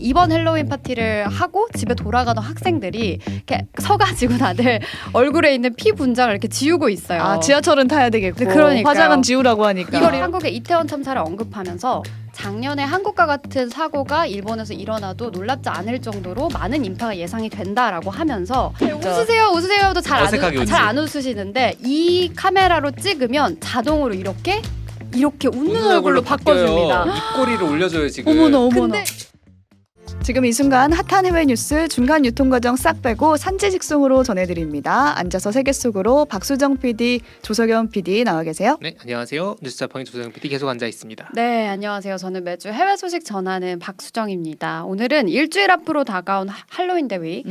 이번 헬로윈 파티를 하고 집에 돌아가던 학생들이 이렇게 서가지고 다들 얼굴에 있는 피 분장을 이렇게 지우고 있어요. 아, 지하철은 타야 되겠고 네, 그러니까요. 화장은 지우라고 하니까. 이걸 한국의 이태원 참사를 언급하면서 작년에 한국과 같은 사고가 일본에서 일어나도 놀랍지 않을 정도로 많은 인파가 예상이 된다라고 하면서 웃으세요 웃으세요도 잘 안 웃으시는데 이 카메라로 찍으면 자동으로 이렇게 웃는 얼굴로 바꿔줍니다. 입꼬리를 올려줘요 지금. 어머나 어머나. 근데 지금 이 순간 핫한 해외 뉴스 중간 유통 과정 싹 빼고 산지직송으로 전해드립니다. 앉아서 세계 속으로 박수정 PD, 조석연 PD 나와 계세요. 네, 안녕하세요. 뉴스 자판기 조세영 PD 계속 앉아 있습니다. 네, 안녕하세요. 저는 매주 해외 소식 전하는 박수정입니다. 오늘은 일주일 앞으로 다가온 할로윈 데이,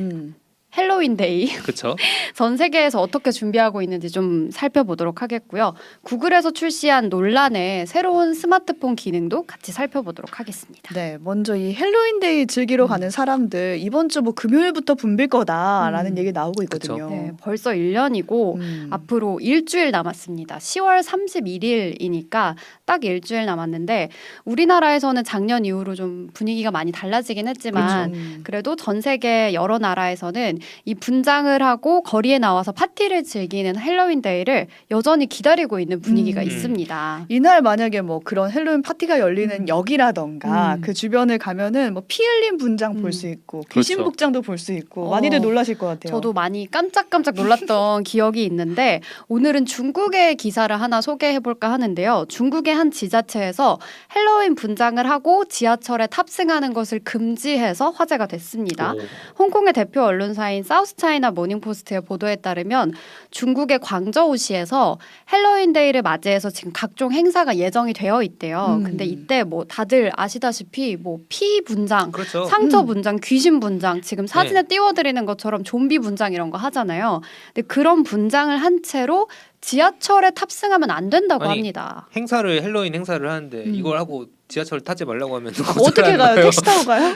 헬로윈 데이 그렇죠. 전 세계에서 어떻게 준비하고 있는지 좀 살펴보도록 하겠고요. 구글에서 출시한 논란의 새로운 스마트폰 기능도 같이 살펴보도록 하겠습니다. 네, 먼저 이 헬로윈데이 즐기러 가는 사람들 이번 주 뭐 금요일부터 붐빌 거다라는 얘기 나오고 있거든요. 네, 벌써 1년이고 앞으로 일주일 남았습니다. 10월 31일이니까 딱 일주일 남았는데 우리나라에서는 작년 이후로 좀 분위기가 많이 달라지긴 했지만 그래도 전 세계 여러 나라에서는 이 분장을 하고 거리에 나와서 파티를 즐기는 헬로윈 데이를 여전히 기다리고 있는 분위기가 있습니다. 이날 만약에 뭐 그런 헬로윈 파티가 열리는 역이라던가 그 주변을 가면은 뭐 피 흘린 분장 볼 수 있고 귀신 그렇죠. 복장도 볼 수 있고 많이들 놀라실 것 같아요. 저도 많이 깜짝깜짝 놀랐던 기억이 있는데 오늘은 중국의 기사를 하나 소개해볼까 하는데요. 중국의 한 지자체에서 헬로윈 분장을 하고 지하철에 탑승하는 것을 금지해서 화제가 됐습니다. 홍콩의 대표 언론사인 사우스차이나 모닝포스트의 보도에 따르면 중국의 광저우시에서 헬로윈 데이를 맞이해서 지금 각종 행사가 예정이 되어 있대요. 근데 이때 뭐 다들 아시다시피 뭐 피 분장, 그렇죠. 상처 분장, 귀신 분장, 지금 사진에 띄워드리는 것처럼 좀비 분장 이런 거 하잖아요. 근데 그런 분장을 한 채로 지하철에 탑승하면 안 된다고 아니, 합니다. 행사를 헬로윈 행사를 하는데 이걸 하고 지하철 타지 말라고 하면 어떻게 가요? 택시 타고 가요?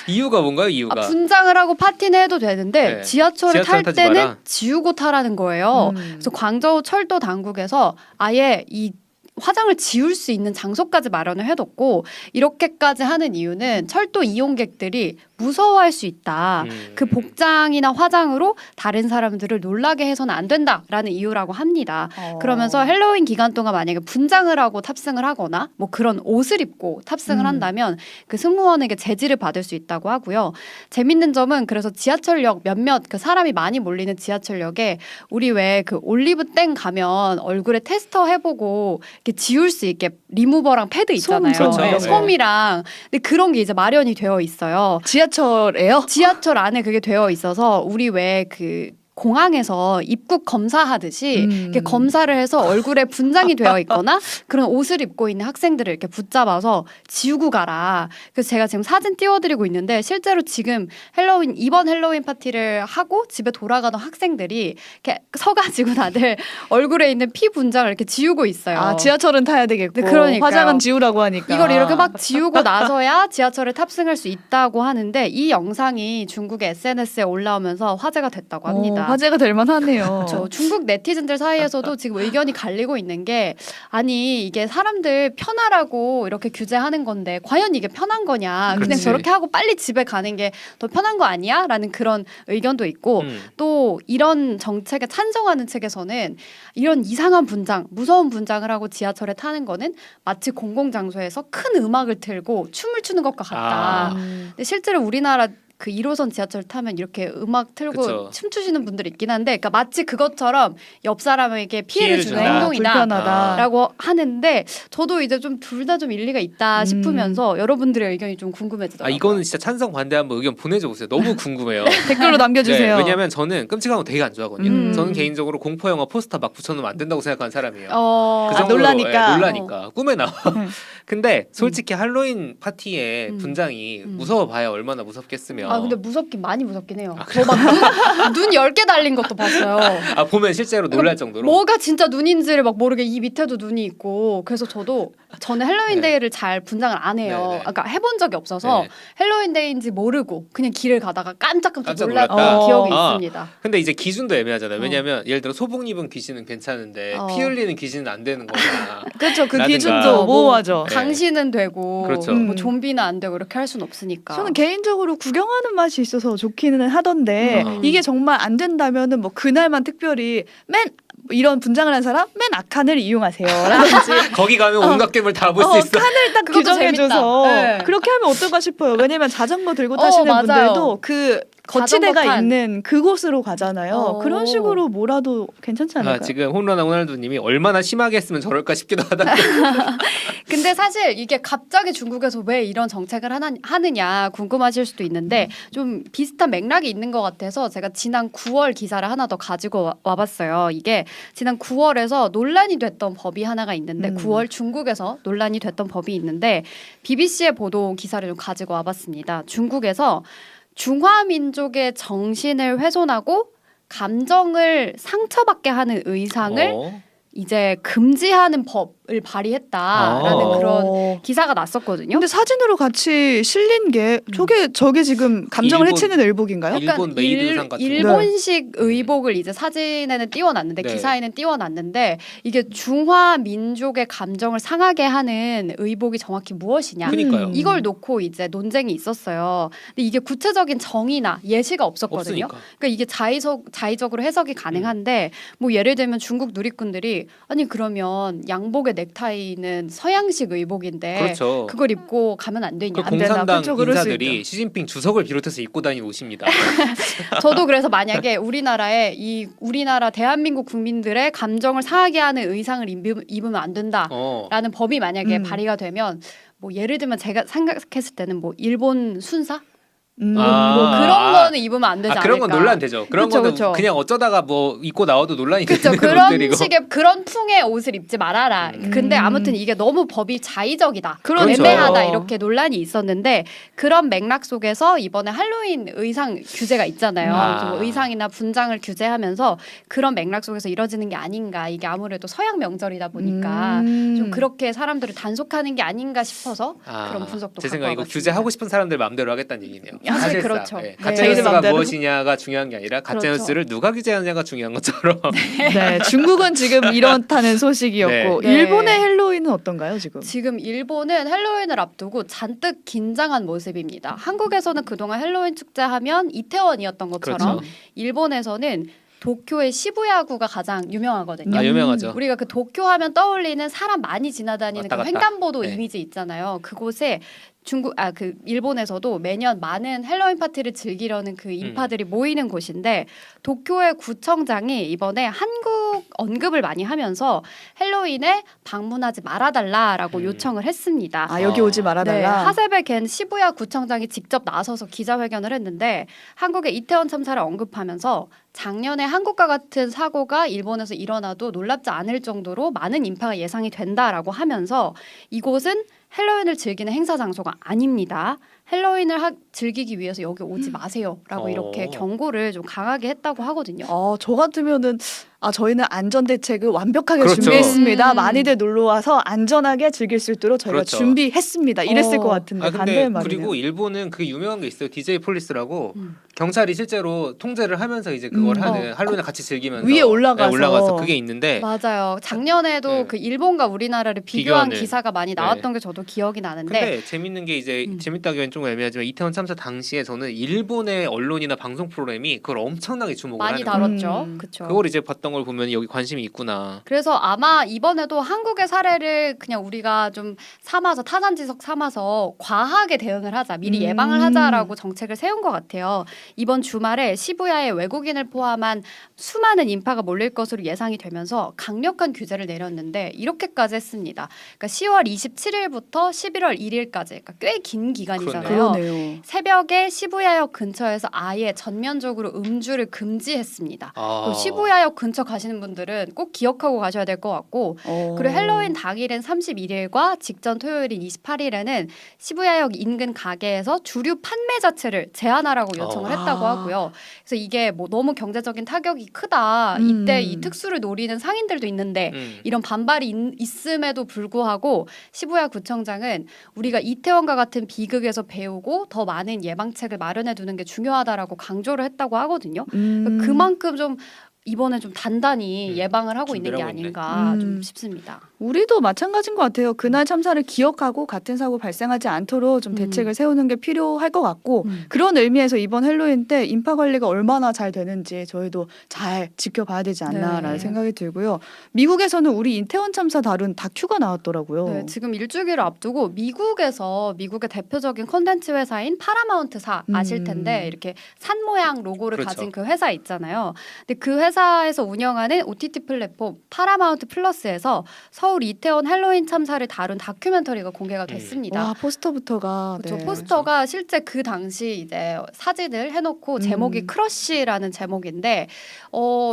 이유가 뭔가요? 이유가? 분장을 하고 파티는 해도 되는데 네. 지하철을 탈 타지 때는 마라. 지우고 타라는 거예요. 그래서 광저우 철도 당국에서 아예 이 화장을 지울 수 있는 장소까지 마련을 해뒀고 이렇게까지 하는 이유는 철도 이용객들이 무서워할 수 있다. 그 복장이나 화장으로 다른 사람들을 놀라게 해서는 안 된다라는 이유라고 합니다. 그러면서 헬로윈 기간 동안 만약에 분장을 하고 탑승을 하거나 뭐 그런 옷을 입고 탑승을 한다면 그 승무원에게 제지를 받을 수 있다고 하고요. 재밌는 점은 그래서 지하철역 몇몇 그 사람이 많이 몰리는 지하철역에 우리 왜 그 올리브 땡 가면 얼굴에 테스터 해보고 이렇게 지울 수 있게 리무버랑 패드 있잖아요. 그렇죠. 네, 네. 솜이랑 근데 그런 게 이제 마련이 되어 있어요. 지하철에요? 지하철 안에 그게 되어 있어서 우리 왜 그 공항에서 입국 검사하듯이 이렇게 검사를 해서 얼굴에 분장이 되어 있거나 그런 옷을 입고 있는 학생들을 이렇게 붙잡아서 지우고 가라. 그래서 제가 지금 사진 띄워드리고 있는데 실제로 지금 이번 헬로윈 파티를 하고 집에 돌아가던 학생들이 이렇게 서가지고 다들 얼굴에 있는 피 분장을 이렇게 지우고 있어요. 아, 지하철은 타야 되겠고 네, 그러니까요. 화장은 지우라고 하니까 이걸 이렇게 막 지우고 나서야 지하철에 탑승할 수 있다고 하는데 이 영상이 중국의 SNS에 올라오면서 화제가 됐다고 합니다. 화제가 될 만하네요. 그렇죠. 중국 네티즌들 사이에서도 지금 의견이 갈리고 있는 게 아니 이게 사람들 편하라고 이렇게 규제하는 건데 과연 이게 편한 거냐. 그냥 그렇지. 저렇게 하고 빨리 집에 가는 게 더 편한 거 아니야? 라는 그런 의견도 있고 또 이런 정책에 찬성하는 측에서는 이런 이상한 분장, 무서운 분장을 하고 지하철에 타는 거는 마치 공공장소에서 큰 음악을 틀고 춤을 추는 것과 같다. 근데 실제로 우리나라 그 1호선 지하철 타면 이렇게 음악 틀고 그쵸. 춤추시는 분들이 있긴 한데 그러니까 마치 그것처럼 옆 사람에게 피해를 주는 준다. 행동이다라고 하는데 저도 이제 좀 둘 다 좀 일리가 있다 싶으면서 여러분들의 의견이 좀 궁금해지더라고요. 이거는 진짜 찬성 반대 한번 의견 보내줘 보세요. 너무 궁금해요. 댓글로 남겨주세요. 네, 왜냐하면 저는 끔찍한 거 되게 안 좋아하거든요. 저는 개인적으로 공포 영화 포스터 막 붙여놓으면 안 된다고 생각하는 사람이에요. 그 정도로, 놀라니까. 놀라니까 꿈에 나와. 근데 솔직히 할로윈 파티에 분장이 무서워봐야 얼마나 무섭겠으면 있거든요. 아 근데 무섭긴 많이 무섭긴 해요. 아, 저 막 눈 10개 달린 것도 봤어요. 아 보면 실제로 놀랄 정도로. 뭐가 진짜 눈인지를 막 모르게 이 밑에도 눈이 있고 그래서 저도 저는 헬로윈데이를 잘 분장을 안 해요. 네, 네. 그러니까 해본 적이 없어서 네. 헬로윈데이인지 모르고 그냥 길을 가다가 깜짝 깜짝 놀랐던 놀랐다. 기억이 아. 있습니다. 근데 이제 기준도 애매하잖아요. 왜냐하면 예를 들어 소복 입은 귀신은 괜찮은데 어. 피 흘리는 귀신은 안 되는 거나. 그렇죠. 그 라든가. 기준도 모호하죠. 네. 강신은 되고 그렇죠. 뭐 좀비는 안 되고 이렇게 할 수는 없으니까. 저는 개인적으로 구경하는 맛이 있어서 좋기는 하던데 이게 정말 안 된다면은 뭐 그날만 특별히 이런 분장을 한 사람 맨 악한을 이용하세요라든지 거기 가면 온갖 괴물 다 볼 수 있어. 칸을 딱 그것도 규정해줘서 재밌다. 네. 그렇게 하면 어떨까 싶어요. 왜냐면 자전거 들고 타시는 맞아요. 분들도 그 거치대가 자전거칸. 있는 그곳으로 가잖아요. 그런 식으로 몰아도 괜찮지 않을까요? 아, 지금 홈런한 호날두님이 얼마나 심하게 했으면 저럴까 싶기도 하다. 근데 사실 이게 갑자기 중국에서 왜 이런 정책을 하느냐 궁금하실 수도 있는데 좀 비슷한 맥락이 있는 것 같아서 제가 지난 9월 기사를 하나 더 가지고 와봤어요. 이게 지난 9월에서 논란이 됐던 법이 하나가 있는데 9월 중국에서 논란이 됐던 법이 있는데 BBC의 보도 기사를 좀 가지고 와봤습니다. 중국에서 중화민족의 정신을 훼손하고 감정을 상처받게 하는 의상을 이제 금지하는 법을 발의했다라는 그런 기사가 났었거든요. 근데 사진으로 같이 실린 게 저게 지금 감정을 일본- 해치는 의복인가요? 일본 메이드 의상 같은 거. 일본식 의복을 이제 사진에는 띄워놨는데 네. 기사에는 띄워놨는데 이게 중화 민족의 감정을 상하게 하는 의복이 정확히 무엇이냐? 그러니까요. 이걸 놓고 이제 논쟁이 있었어요. 근데 이게 구체적인 정의나 예시가 없었거든요. 없으니까. 그러니까 이게 자의적으로 해석이 가능한데 뭐 예를 들면 중국 누리꾼들이 아니 그러면 양복의 넥타이는 서양식 의복인데 그렇죠. 그걸 입고 가면 안 되냐? 그 안 되나? 공산당 그렇죠, 그럴 수 인사들이 시진핑 주석을 비롯해서 입고 다니는 옷입니다. 저도 그래서 만약에 우리나라 대한민국 국민들의 감정을 상하게 하는 의상을 입으면 안 된다라는 법이 만약에 발의가 되면 뭐 예를 들면 제가 생각했을 때는 뭐 일본 순사 뭐 그런 거는 입으면 안 되지 않을까? 그런 건 논란되죠. 그런 그쵸, 거는 그쵸. 그냥 어쩌다가 뭐 입고 나와도 논란이 그렇죠. 되는 그런 옷들이고. 식의 그런 풍의 옷을 입지 말아라. 근데 아무튼 이게 너무 법이 자의적이다, 그렇죠. 애매하다 이렇게 논란이 있었는데 그런 맥락 속에서 이번에 할로윈 의상 규제가 있잖아요. 좀 의상이나 분장을 규제하면서 그런 맥락 속에서 이뤄지는 게 아닌가. 이게 아무래도 서양 명절이다 보니까 좀 그렇게 사람들을 단속하는 게 아닌가 싶어서 그런 분석도 제 갖고 생각 이거 와봤습니다. 규제하고 싶은 사람들 마음대로 하겠다는 얘기네요. 사실 사실상. 그렇죠. 예. 네. 가짜 자기들 뉴스가 마음대로? 무엇이냐가 중요한 게 아니라 가짜 그렇죠. 뉴스를 누가 규제하느냐가 중요한 것처럼. 네, 중국은 지금 이렇다는 소식이었고 네. 일본의 헬로윈은 어떤가요 지금? 지금 일본은 헬로윈을 앞두고 잔뜩 긴장한 모습입니다. 한국에서는 그동안 헬로윈 축제하면 이태원이었던 것처럼 그렇죠. 일본에서는 도쿄의 시부야구가 가장 유명하거든요. 유명하죠. 우리가 그 도쿄 하면 떠올리는 사람 많이 지나다니는 왔다 그 갔다. 횡단보도 네. 이미지 있잖아요. 그곳에 일본에서도 매년 많은 헬로윈 파티를 즐기려는 그 인파들이 모이는 곳인데 도쿄의 구청장이 이번에 한국 언급을 많이 하면서 헬로윈에 방문하지 말아달라라고 요청을 했습니다. 아 여기 오지 말아달라. 네, 하세베 겐 시부야 구청장이 직접 나서서 기자회견을 했는데 한국의 이태원 참사를 언급하면서 작년에 한국과 같은 사고가 일본에서 일어나도 놀랍지 않을 정도로 많은 인파가 예상이 된다라고 하면서 이곳은 헬로윈을 즐기는 행사 장소가 아닙니다. 헬로윈을 즐기기 위해서 여기 오지 마세요라고 이렇게 경고를 좀 강하게 했다고 하거든요. 저 같으면은 저희는 안전 대책을 완벽하게 그렇죠. 준비했습니다. 많이들 놀러 와서 안전하게 즐길 수 있도록 저희가 그렇죠. 준비했습니다. 이랬을 것 같은데 근데 반대의 말이네요. 그리고 일본은 그게 유명한 게 있어요. DJ 폴리스라고 경찰이 실제로 통제를 하면서 이제 그걸 하는 할로윈을 같이 즐기면서 위에 올라가서. 그게 있는데 맞아요. 작년에도 네. 그 일본과 우리나라를 비교한 비교하는. 기사가 많이 나왔던 게 저도 기억이 나는데 근데 재밌는 게 이제 재밌다고 하면 좀 애매하지만 이태원 참사 당시에 저는 일본의 언론이나 방송 프로그램이 그걸 엄청나게 주목을 많이 하는 거예요. 다뤘죠. 그렇죠. 그걸 이제 봤던 걸 보면 여기 관심이 있구나. 그래서 아마 이번에도 한국의 사례를 그냥 우리가 좀 타산지석 삼아서 과하게 대응을 하자, 미리 예방을 하자라고 정책을 세운 것 같아요. 이번 주말에 시부야에 외국인을 포함한 수많은 인파가 몰릴 것으로 예상이 되면서 강력한 규제를 내렸는데 이렇게까지 했습니다. 그러니까 10월 27일부터 11월 1일까지 그러니까 꽤 긴 기간이잖아요. 거예요. 그러네요. 새벽에 시부야역 근처에서 아예 전면적으로 음주를 금지했습니다. 아. 그리고 시부야역 근처 가시는 분들은 꼭 기억하고 가셔야 될 것 같고 그리고 헬로윈 당일인 31일과 직전 토요일인 28일에는 시부야역 인근 가게에서 주류 판매 자체를 제한하라고 요청을 했다고 하고요. 그래서 이게 뭐 너무 경제적인 타격이 크다. 이때 이 특수를 노리는 상인들도 있는데 이런 반발이 있음에도 불구하고 시부야 구청장은 우리가 이태원과 같은 비극에서 배우고 더 많은 예방책을 마련해 두는 게 중요하다라고 강조를 했다고 하거든요. 그만큼 좀 이번에 좀 단단히 예방을 하고 있는 게 준비를 하고 아닌가 있네. 좀 싶습니다. 우리도 마찬가지인 것 같아요. 그날 참사를 기억하고 같은 사고 발생하지 않도록 좀 대책을 세우는 게 필요할 것 같고 그런 의미에서 이번 헬로윈 때 인파 관리가 얼마나 잘 되는지 저희도 잘 지켜봐야 되지 않나라는 네. 생각이 들고요. 미국에서는 우리 이태원 참사 다룬 다큐가 나왔더라고요. 네, 지금 일주기를 앞두고 미국에서 미국의 대표적인 콘텐츠 회사인 파라마운트사 아실 텐데 이렇게 산 모양 로고를 그렇죠. 가진 그 회사 있잖아요. 근데 그 회사에서 운영하는 OTT 플랫폼 파라마운트 플러스에서 서울 이태원 헬로윈 참사를 다룬 다큐멘터리가 공개가 됐습니다. 와 포스터부터가 그렇죠. 네. 포스터가 실제 그 당시 이제 사진을 해놓고 제목이 크러쉬라는 제목인데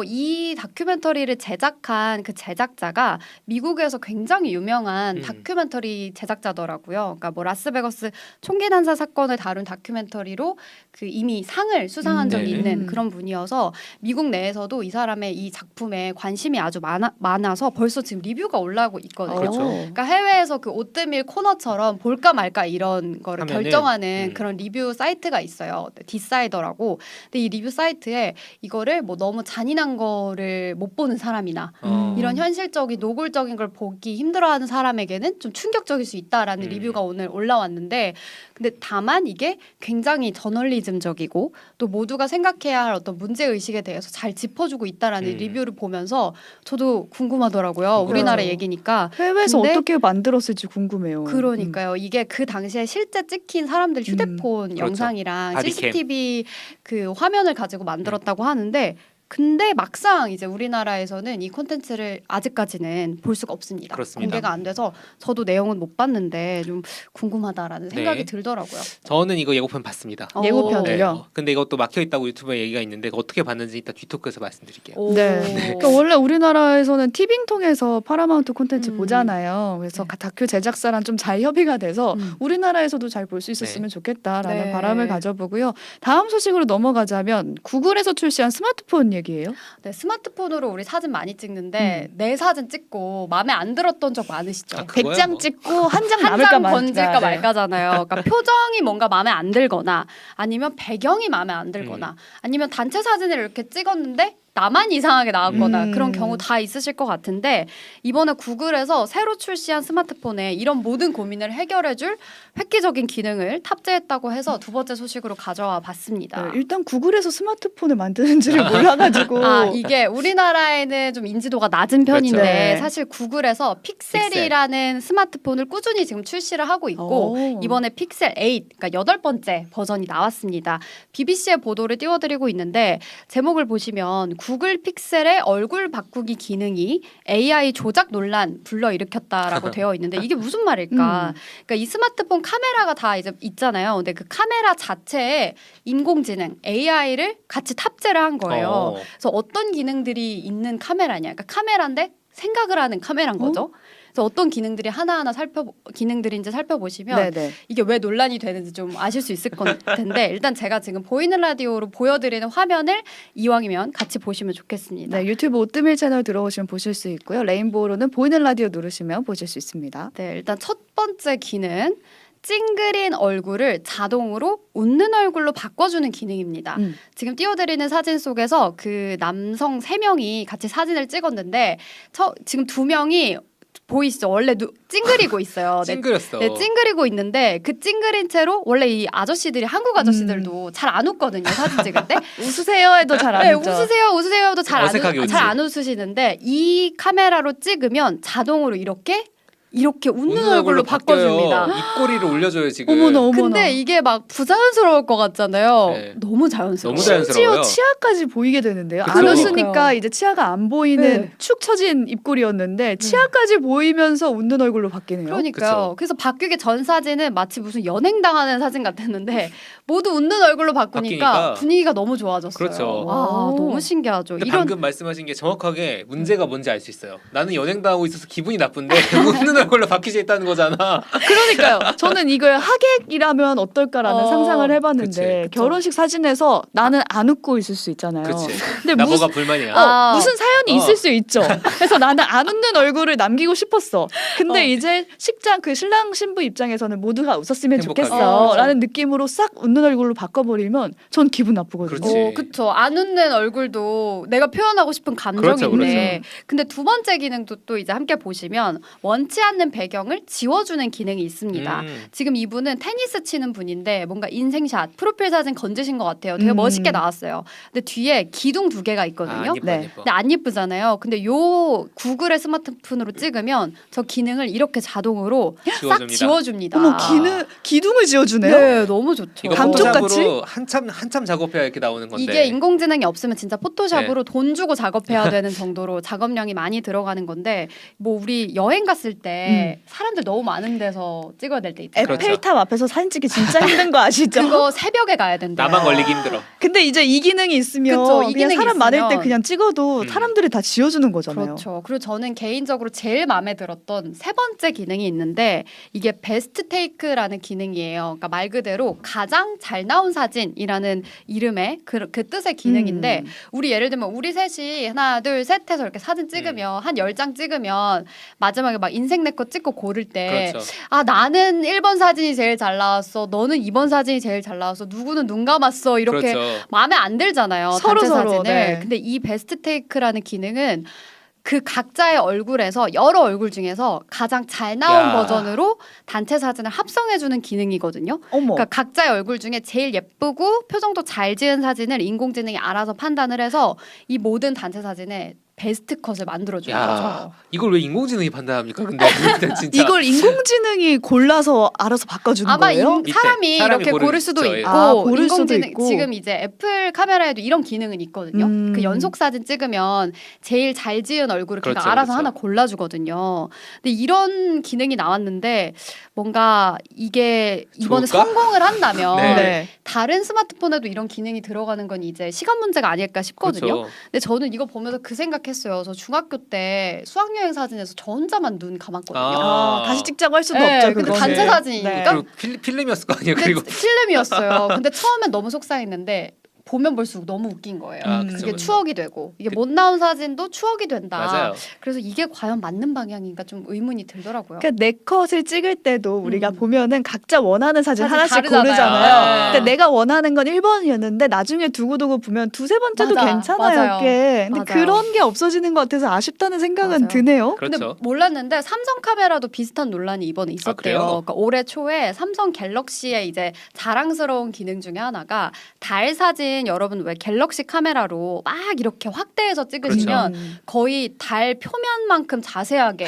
이 다큐멘터리를 제작한 그 제작자가 미국에서 굉장히 유명한 다큐멘터리 제작자더라고요. 그러니까 뭐 라스베거스 총기 난사 사건을 다룬 다큐멘터리로 그 이미 상을 수상한 적이 네. 있는 그런 분이어서 미국 내에서도 이 사람의 이 작품에 관심이 아주 많아서 벌써 지금 리뷰가 올라오고 있거든요. 그렇죠. 그러니까 해외에서 그 오뜨밀 코너처럼 볼까 말까 이런 거를 하면은, 결정하는 그런 리뷰 사이트가 있어요. 디사이더라고. 근데 이 리뷰 사이트에 이거를 뭐 너무 잔인한 거를 못 보는 사람이나 이런 현실적인 노골적인 걸 보기 힘들어하는 사람에게는 좀 충격적일 수 있다라는 리뷰가 오늘 올라왔는데 근데 다만 이게 굉장히 저널리즘적이고 또 모두가 생각해야 할 어떤 문제 의식에 대해서 잘 짚어주고 있다라는 리뷰를 보면서 저도 궁금하더라고요. 우리나라 얘기니까. 해외에서 근데 어떻게 만들었을지 궁금해요. 그러니까요. 이게 그 당시에 실제 찍힌 사람들 휴대폰 그렇죠. 영상이랑 바디캠. CCTV 그 화면을 가지고 만들었다고 하는데 근데 막상 이제 우리나라에서는 이 콘텐츠를 아직까지는 볼 수가 없습니다. 그렇습니다. 공개가 안 돼서 저도 내용은 못 봤는데 좀 궁금하다라는 생각이 네. 들더라고요. 저는 이거 예고편 봤습니다. 예고편을요? 근데 이것도 막혀 있다고 유튜브에 얘기가 있는데 그거 어떻게 봤는지 이따 뒤토크에서 말씀드릴게요. 오. 네. 그러니까 원래 우리나라에서는 티빙 통해서 파라마운트 콘텐츠 보잖아요. 그래서 네. 다큐 제작사랑 좀 잘 협의가 돼서 우리나라에서도 잘 볼 수 있었으면 좋겠다라는 네. 바람을 가져보고요. 다음 소식으로 넘어가자면 구글에서 출시한 스마트폰 얘기예요. 네, 스마트폰으로 우리 사진 많이 찍는데 내 사진 찍고 마음에 안 들었던 적 많으시죠? 아, 그거야 100장 뭐. 찍고 한 장 한 남을까 장 말까. 건질까 네. 말까잖아요. 그러니까 표정이 뭔가 마음에 안 들거나 아니면 배경이 마음에 안 들거나 아니면 단체 사진을 이렇게 찍었는데 나만 이상하게 나왔거나 그런 경우 다 있으실 것 같은데 이번에 구글에서 새로 출시한 스마트폰에 이런 모든 고민을 해결해줄 획기적인 기능을 탑재했다고 해서 두 번째 소식으로 가져와 봤습니다. 네, 일단 구글에서 스마트폰을 만드는지를 몰라가지고 아 이게 우리나라에는 좀 인지도가 낮은 편인데 그렇죠. 사실 구글에서 픽셀이라는 스마트폰을 꾸준히 지금 출시를 하고 있고 오. 이번에 픽셀 8 그러니까 8번째 버전이 나왔습니다. BBC의 보도를 띄워드리고 있는데 제목을 보시면 구글 픽셀의 얼굴 바꾸기 기능이 AI 조작 논란 불러일으켰다라고 되어 있는데 이게 무슨 말일까? 그러니까 이 스마트폰 카메라가 다 이제 있잖아요. 근데 그 카메라 자체에 인공지능 AI를 같이 탑재를 한 거예요. 그래서 어떤 기능들이 있는 카메라냐? 그러니까 카메라인데 생각을 하는 카메라인 거죠. 그래서 어떤 기능들이 하나하나 기능들인지 살펴보시면 네네. 이게 왜 논란이 되는지 좀 아실 수 있을 텐데 일단 제가 지금 보이는 라디오로 보여드리는 화면을 이왕이면 같이 보시면 좋겠습니다. 네, 유튜브 오뜨밀 채널 들어오시면 보실 수 있고요. 레인보우로는 보이는 라디오 누르시면 보실 수 있습니다. 네, 일단 첫 번째 기능 찡그린 얼굴을 자동으로 웃는 얼굴로 바꿔주는 기능입니다. 지금 띄워드리는 사진 속에서 그 남성 3명이 같이 사진을 찍었는데 지금 2명이 보이시죠? 원래 찡그리고 있어요. 찡그렸어. 네, 찡그리고 있는데 그 찡그린 채로 원래 이 아저씨들이 한국 아저씨들도 잘 안 웃거든요. 사진 찍을 때. 웃으세요 해도 잘 안 네, 웃죠. 웃으세요 해도 잘 어색하게 웃지. 안 웃으시는데 이 카메라로 찍으면 자동으로 이렇게 이렇게 웃는 얼굴로 바꿔줍니다. 입꼬리를 올려줘요 지금. 어머나 어머나. 근데 이게 막 부자연스러울 것 같잖아요. 네. 너무 자연스러워. 너무 자연스러워요. 심지어 치아까지 보이게 되는데요. 그쵸. 안 웃으니까 그러니까요. 이제 치아가 안 보이는 네. 축 처진 입꼬리였는데 치아까지 보이면서 웃는 얼굴로 바뀌네요. 그러니까요. 그쵸. 그래서 바뀌기 전 사진은 마치 무슨 연행 당하는 사진 같았는데 모두 웃는 얼굴로 바꾸니까 바뀌니까. 분위기가 너무 좋아졌어요. 그렇죠. 와, 오. 너무 신기하죠. 근데 이런 방금 말씀하신 게 정확하게 문제가 뭔지 알 수 있어요. 나는 연행당하고 있어서 기분이 나쁜데 웃는 얼굴로 바뀌지 있다는 거잖아. 그러니까요. 저는 이걸 하객이라면 어떨까라는 상상을 해봤는데 그치. 결혼식 사진에서 나는 안 웃고 있을 수 있잖아요. 그렇지. 근데 나 무슨 뭐가 불만이야. 무슨 사연이 어. 있을 수 있죠. 그래서 나는 안 웃는 얼굴을 남기고 싶었어. 근데 이제 식장 그 신랑 신부 입장에서는 모두가 웃었으면 행복하게. 좋겠어라는 느낌으로 싹 웃는 얼굴로 바꿔버리면 전 기분 나쁘거든요. 그렇지. 그쵸. 안 웃는 얼굴도 내가 표현하고 싶은 감정인데. 그렇죠. 근데 두 번째 기능도 또 이제 함께 보시면 원치 않는 배경을 지워주는 기능이 있습니다. 지금 이분은 테니스 치는 분인데 뭔가 인생샷, 프로필 사진 건지신 것 같아요. 되게 멋있게 나왔어요. 근데 뒤에 기둥 두 개가 있거든요. 안 예뻐, 네. 안 예뻐. 근데 안 예쁘잖아요. 근데 요 구글의 스마트폰으로 찍으면 저 기능을 이렇게 자동으로 싹 지워줍니다. 어머 기둥을 지어주네요. 네, 너무 좋죠. 이거 감쪽같이? 포토샵으로 한참 작업해야 이렇게 나오는 건데. 이게 인공지능이 없으면 진짜 포토샵으로 돈 주고 작업해야 되는 정도로 작업량이 많이 들어가는 건데 뭐 우리 여행 갔을 때 사람들 너무 많은 데서 찍어야 될 때 있잖아요. 그렇죠. 에펠탑 앞에서 사진 찍기 진짜 힘든 거 아시죠? 그거 새벽에 가야 된대요. 나만 걸리기 힘들어. 근데 이제 이 기능이 있으면 그쵸, 이 그냥 기능이 사람 많을 때 있으면. 그냥 찍어도 사람들이 다 지어주는 거잖아요. 그렇죠. 그리고 저는 개인적으로 제일 마음에 들었던 세 번째 기능이 있는데 이게 베스트 테이크라는 기능이에요. 그러니까 말 그대로 가장 잘 나온 사진이라는 이름의 그 뜻의 기능인데 우리 예를 들면 우리 셋이 하나 둘 셋 해서 이렇게 사진 찍으면 한 10장 찍으면 마지막에 막 인생 내 거 찍고 고를 때 그렇죠. 아 나는 1번 사진이 제일 잘 나왔어. 너는 2번 사진이 제일 잘 나왔어. 누구는 눈 감았어. 이렇게 그렇죠. 마음에 안 들잖아요. 서로 단체 서로, 사진을. 네. 근데 이 베스트 테이크라는 기능은 그 각자의 얼굴에서 여러 얼굴 중에서 가장 잘 나온 야. 버전으로 단체 사진을 합성해주는 기능이거든요. 어머. 그러니까 각자의 얼굴 중에 제일 예쁘고 표정도 잘 지은 사진을 인공지능이 알아서 판단을 해서 이 모든 단체 사진에 베스트 컷을 만들어주는 거죠. 야, 이걸 왜 인공지능이 판단합니까? 근데 진짜 이걸 인공지능이 골라서 알아서 바꿔주는 아마 거예요? 밑에 사람이 이렇게 고를 고를 수도 있죠. 있고 아, 고를 수도 인공지능 있고. 지금 이제 애플 카메라에도 이런 기능은 있거든요. 그 연속 사진 찍으면 제일 잘 지은 얼굴을 걔가 그렇죠, 알아서 그렇죠. 하나 골라주거든요. 근데 이런 기능이 나왔는데 뭔가 이게 이번에 좋을까? 성공을 한다면 네. 네. 다른 스마트폰에도 이런 기능이 들어가는 건 이제 시간 문제가 아닐까 싶거든요. 그렇죠. 근데 저는 이거 보면서 그 생각했어요. 저 중학교 때 수학여행 사진에서 저 혼자만 눈 감았거든요. 다시 찍자고 할 수도 네, 없죠. 근데 그거는. 단체 사진이니까 그리고 필름이었을 거 아니에요. 근데 그리고 필름이었어요. 근데 처음엔 너무 속상했는데 보면 볼수록 너무 웃긴 거예요. 그쵸, 이게 그쵸. 추억이 되고 이게 못 나온 사진도 추억이 된다. 맞아요. 그래서 이게 과연 맞는 방향인가 좀 의문이 들더라고요. 그러니까 내 컷을 찍을 때도 우리가 보면은 각자 원하는 사진 사진 하나씩 다르잖아요. 고르잖아요. 네. 근데 내가 원하는 건 1번이었는데 나중에 두고두고 보면 두세 번째도 맞아, 괜찮아요. 맞아요. 꽤. 근데 맞아요. 그런 게 없어지는 것 같아서 아쉽다는 생각은 맞아요. 드네요. 근데 그렇죠. 몰랐는데 삼성 카메라도 비슷한 논란이 이번에 있었대요. 그래요? 그러니까 올해 초에 삼성 갤럭시의 이제 자랑스러운 기능 중에 하나가 달 사진 여러분 왜 갤럭시 카메라로 막 이렇게 확대해서 찍으시면 그렇죠. 거의 달 표면만큼 자세하게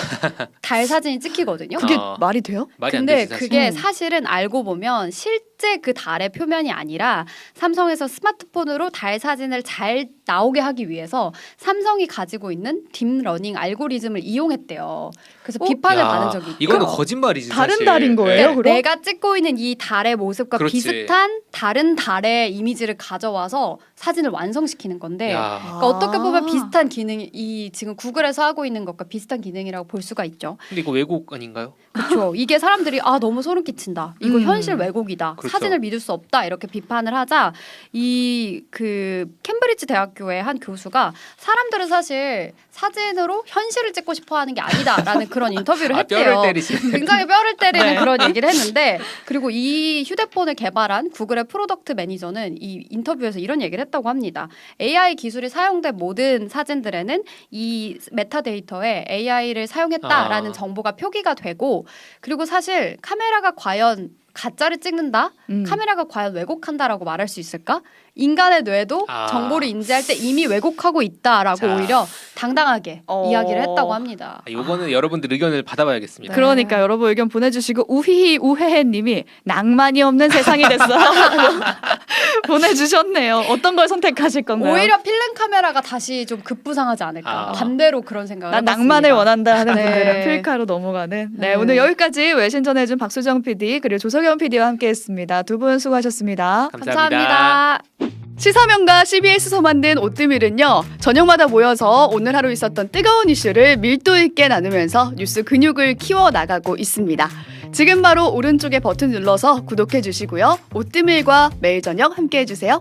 달 사진이 찍히거든요. 그게 아. 말이 돼요? 말이 안 근데 되지 사실. 그게 사실은 알고 보면 실제 그 달의 표면이 아니라 삼성에서 스마트폰으로 달 사진을 잘 나오게 하기 위해서 삼성이 가지고 있는 딥러닝 알고리즘을 이용했대요. 그래서 비판을 야, 받은 적이 있고 이거는 거짓말이지 다른 사실. 달인 거예요? 네. 그럼? 내가 찍고 있는 이 달의 모습과 그렇지. 비슷한 다른 달의 이미지를 가져와서 사진을 완성시키는 건데 야. 그러니까 어떻게 보면 비슷한 기능이 이 지금 구글에서 하고 있는 것과 비슷한 기능이라고 볼 수가 있죠. 근데 이거 왜곡 아닌가요? 그렇죠. 이게 사람들이 아 너무 소름 끼친다. 이거 현실 왜곡이다. 그렇죠. 사진을 믿을 수 없다. 이렇게 비판을 하자 이 그 캠브리지 대학교의 한 교수가 사람들은 사실 사진으로 현실을 찍고 싶어하는 게 아니다라는 그런 인터뷰를 아, 했대요. 뼈를 때리시. 굉장히 뼈를 때리는 네. 그런 얘기를 했는데 그리고 이 휴대폰을 개발한 구글의 프로덕트 매니저는 이 인터뷰에서 이런 얘기를 했다고 합니다. AI 기술이 사용된 모든 사진들에는 이 메타데이터에 AI를 사용했다라는 아. 정보가 표기가 되고 그리고 사실 카메라가 과연 가짜를 찍는다? 음. 카메라가 과연 왜곡한다라고 말할 수 있을까? 인간의 뇌도 정보를 인지할 때 이미 왜곡하고 있다라고 자. 오히려 당당하게 이야기를 했다고 합니다. 요거는 여러분들 의견을 받아봐야겠습니다. 네. 그러니까 여러분 의견 보내주시고 우히히 우헤헤님이 낭만이 없는 세상이 됐어 보내주셨네요. 어떤 걸 선택하실 건가요? 오히려 필름 카메라가 다시 좀 급부상하지 않을까. 아. 반대로 그런 생각을 난 해봤습니다. 낭만을 원한다 하는 네. 분들은 필카로 넘어가는. 네, 네. 오늘 여기까지 외신 전해준 박수정 PD 그리고 조석연 PD와 함께했습니다. 두 분 수고하셨습니다. 감사합니다. 시사명가 CBS에서 만든 오뜨밀은요, 저녁마다 모여서 오늘 하루 있었던 뜨거운 이슈를 밀도 있게 나누면서 뉴스 근육을 키워 나가고 있습니다. 지금 바로 오른쪽에 버튼 눌러서 구독해 주시고요. 오뜨밀과 매일 저녁 함께 해주세요.